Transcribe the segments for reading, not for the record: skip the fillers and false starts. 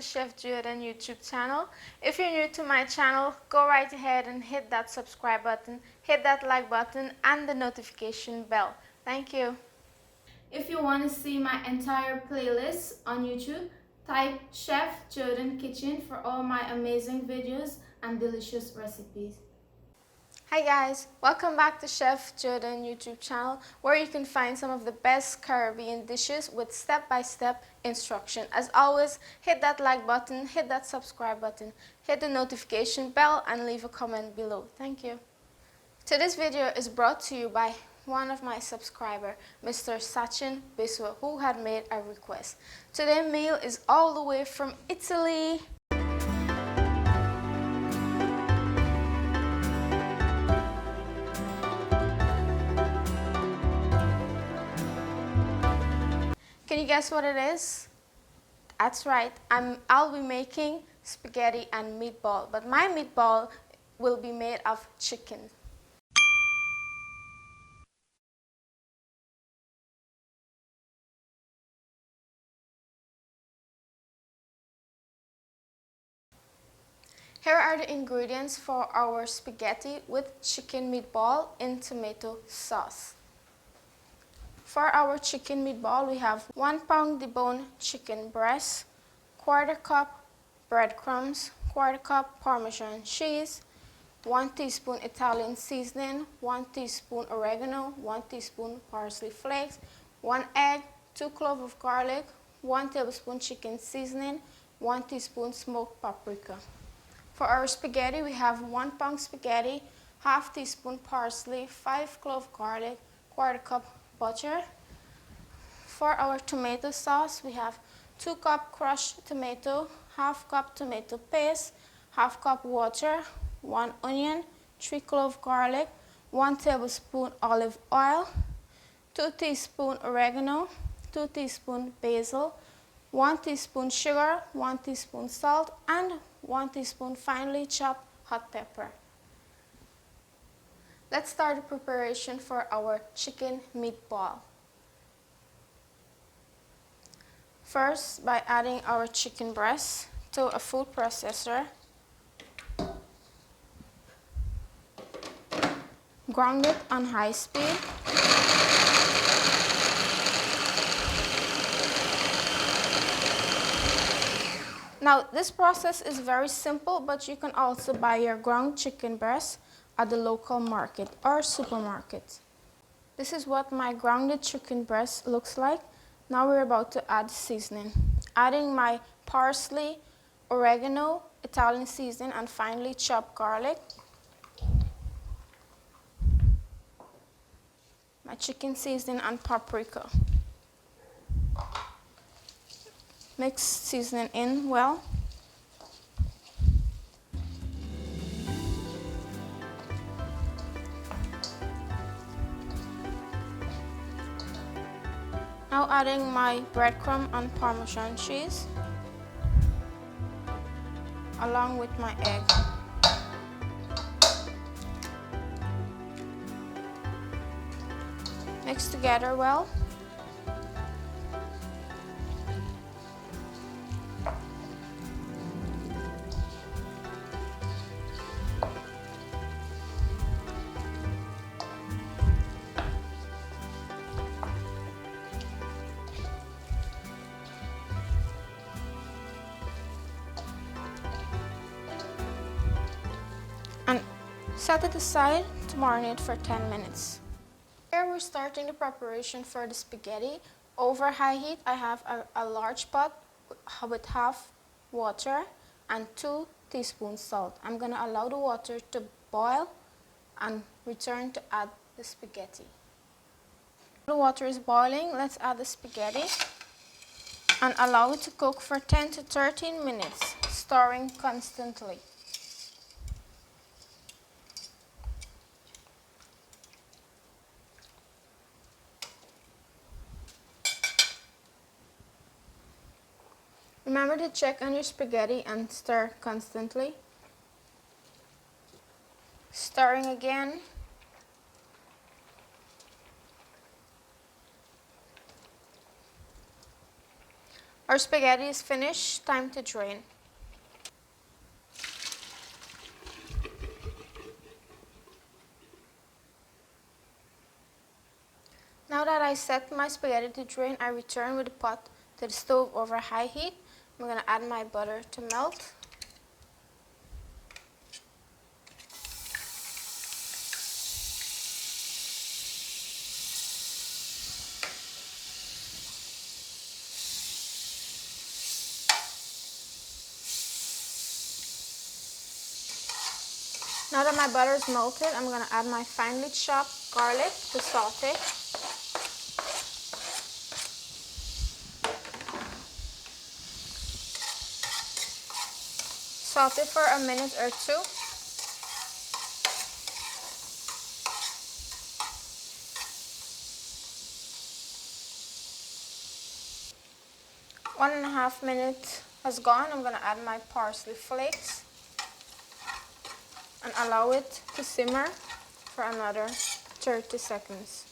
to Chef Jodhan YouTube channel. If you're new to my channel, go right ahead and hit that subscribe button, hit that like button and the notification bell. Thank you. If you want to see my entire playlist on YouTube, type Chef Jodhan Kitchen for all my amazing videos and delicious recipes. Hi guys, welcome back to Chef Jodhan YouTube channel, where you can find some of the best Caribbean dishes with step-by-step instruction. As always, hit that like button, hit that subscribe button, hit the notification bell and leave a comment below. Thank you. Today's video is brought to you by one of my subscribers, Mr. Sachin Basel, who had made a request. Today's meal is all the way from Italy. Can you guess what it is? That's right, I'll be making spaghetti and meatball, but my meatball will be made of chicken. Here are the ingredients for our spaghetti with chicken meatball in tomato sauce. For our chicken meatball, we have 1 pound deboned chicken breast, 1/4 cup breadcrumbs, 1/4 cup Parmesan cheese, 1 teaspoon Italian seasoning, 1 teaspoon oregano, 1 teaspoon parsley flakes, 1 egg, 2 cloves of garlic, 1 tablespoon chicken seasoning, 1 teaspoon smoked paprika. For our spaghetti, we have 1 pound spaghetti, 1/2 teaspoon parsley, 5 cloves garlic, 1/4 cup butter. For our tomato sauce, we have 2 cup crushed tomato, 1/2 cup tomato paste, 1/2 cup water, 1 onion, 3 cloves garlic, 1 tablespoon olive oil, 2 teaspoon oregano, 2 teaspoon basil, 1 teaspoon sugar, 1 teaspoon salt, and 1 teaspoon finely chopped hot pepper. Let's start the preparation for our chicken meatball. First, by adding our chicken breast to a food processor, ground it on high speed. Now, this process is very simple, but you can also buy your ground chicken breast at the local market or supermarket. This is what my grounded chicken breast looks like. Now we're about to add seasoning. Adding my parsley, oregano, Italian seasoning, and finely chopped garlic. My chicken seasoning and paprika. Mix seasoning in well. Now adding my breadcrumb and Parmesan cheese, along with my egg. Mix together well. And set it aside to marinate for 10 minutes. Here we're starting the preparation for the spaghetti. Over high heat, I have a large pot with half water and 2 teaspoons salt. I'm going to allow the water to boil and return to add the spaghetti. The water is boiling, let's add the spaghetti and allow it to cook for 10 to 13 minutes, stirring constantly. Remember to check on your spaghetti and stir constantly. Stirring again. Our spaghetti is finished, time to drain. Now that I set my spaghetti to drain, I return with the pot to the stove over high heat. I'm going to add my butter to melt. Now that my butter is melted, I'm going to add my finely chopped garlic to saute. Saute for a minute or two. One and a half minutes has gone. I'm going to add my parsley flakes and allow it to simmer for another 30 seconds.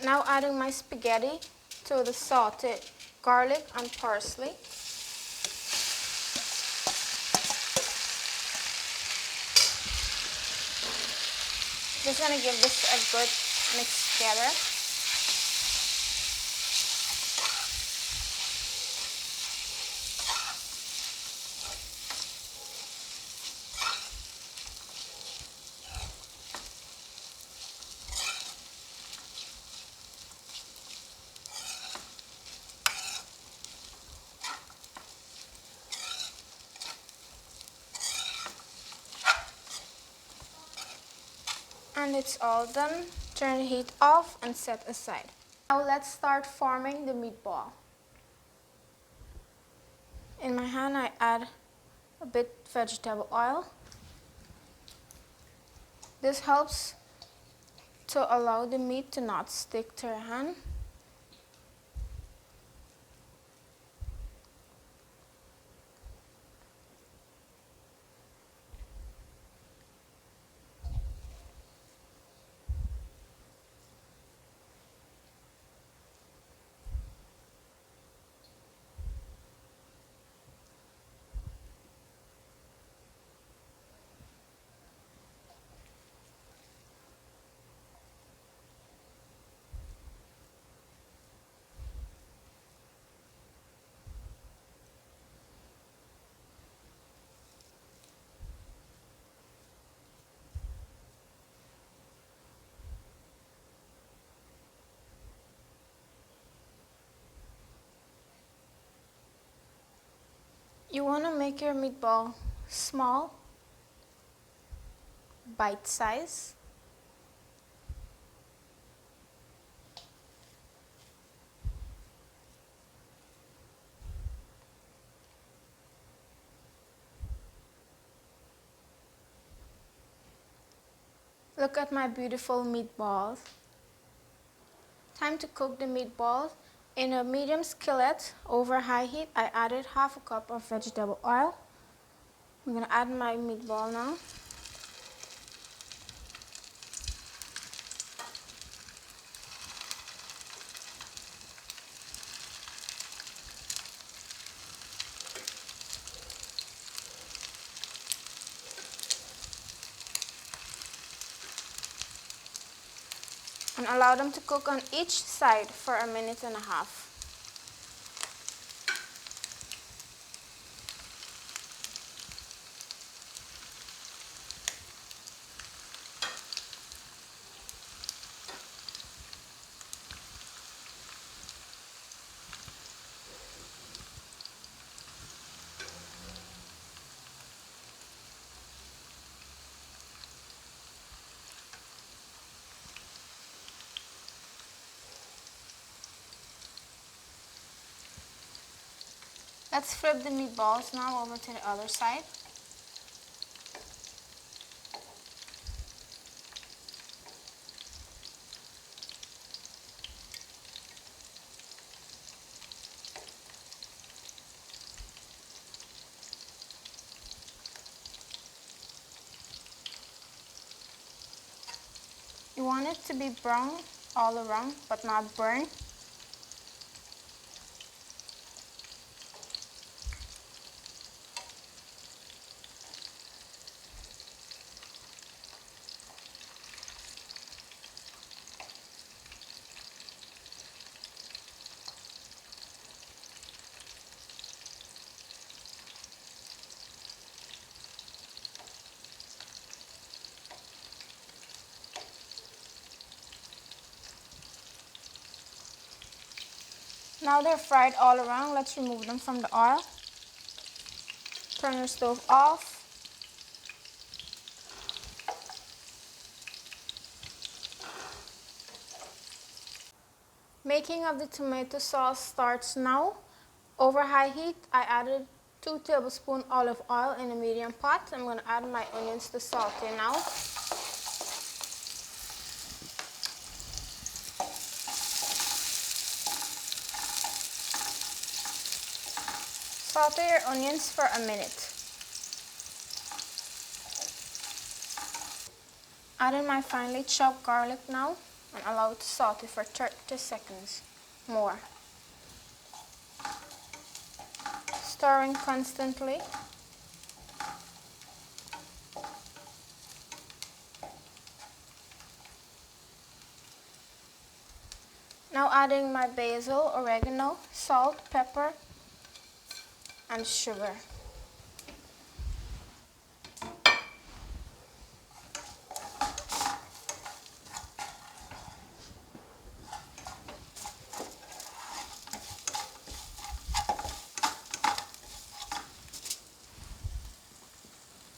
Now adding my spaghetti to the sauteed garlic and parsley. Just going to give this a good mix together. And it's all done. Turn the heat off and set aside. Now let's start forming the meatball. In my hand I add a bit vegetable oil. This helps to allow the meat to not stick to your hand. You want to make your meatball small, bite size. Look at my beautiful meatballs. Time to cook the meatballs. In a medium skillet over high heat, I added half a cup of vegetable oil. I'm going to add my meatball now. And allow them to cook on each side for a minute and a half. Let's flip the meatballs now over to the other side. You want it to be brown all around, but not burn. Now they're fried all around, let's remove them from the oil. Turn your stove off. Making of the tomato sauce starts now. Over high heat, I added 2 tablespoons olive oil in a medium pot. I'm going to add my onions to saute now. Saute your onions for a minute. Add in my finely chopped garlic now and allow it to saute for 30 seconds more. Stirring constantly. Now adding my basil, oregano, salt, pepper, and sugar.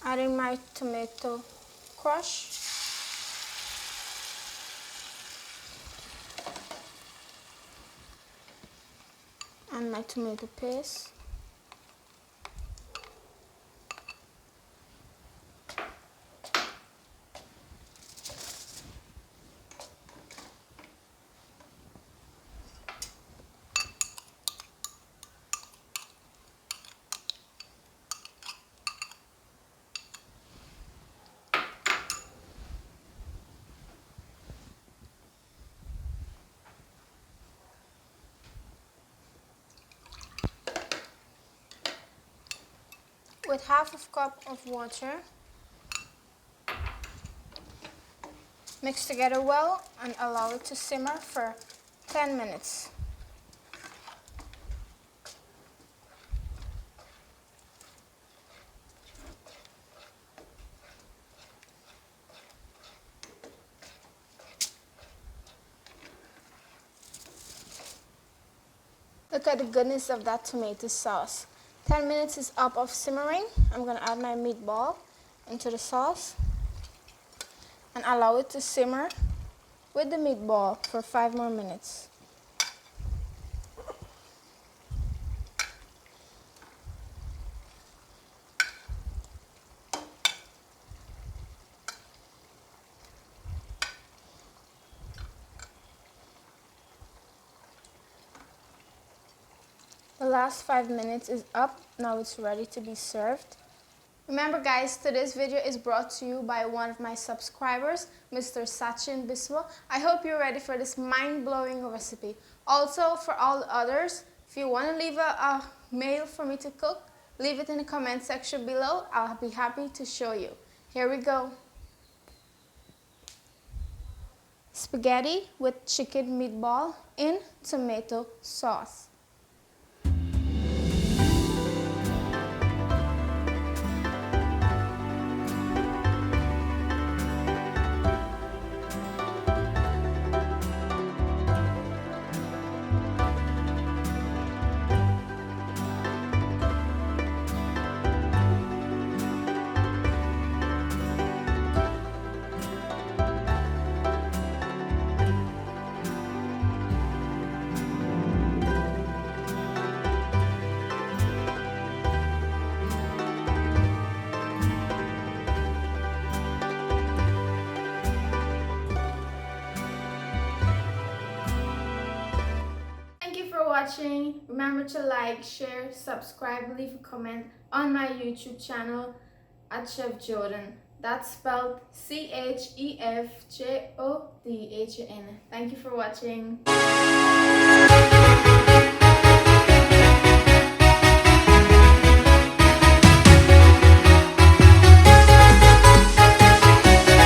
Adding my tomato crush. And my tomato paste. With half a cup of water, mix together well and allow it to simmer for 10 minutes. Look at the goodness of that tomato sauce. 10 minutes is up of simmering. I'm going to add my meatball into the sauce and allow it to simmer with the meatball for 5 more minutes. The last 5 minutes is up. Now it's ready to be served. Remember guys, today's video is brought to you by one of my subscribers, Mr. Sachin Biswa. I hope you're ready for this mind-blowing recipe. Also, for all the others, if you want to leave a meal for me to cook, leave it in the comment section below. I'll be happy to show you. Here we go. Spaghetti with chicken meatball in tomato sauce. Watching. Remember to like, share, subscribe, leave a comment on my YouTube channel at Chef Jodhan. That's spelled Chefjodhan. Thank you for watching.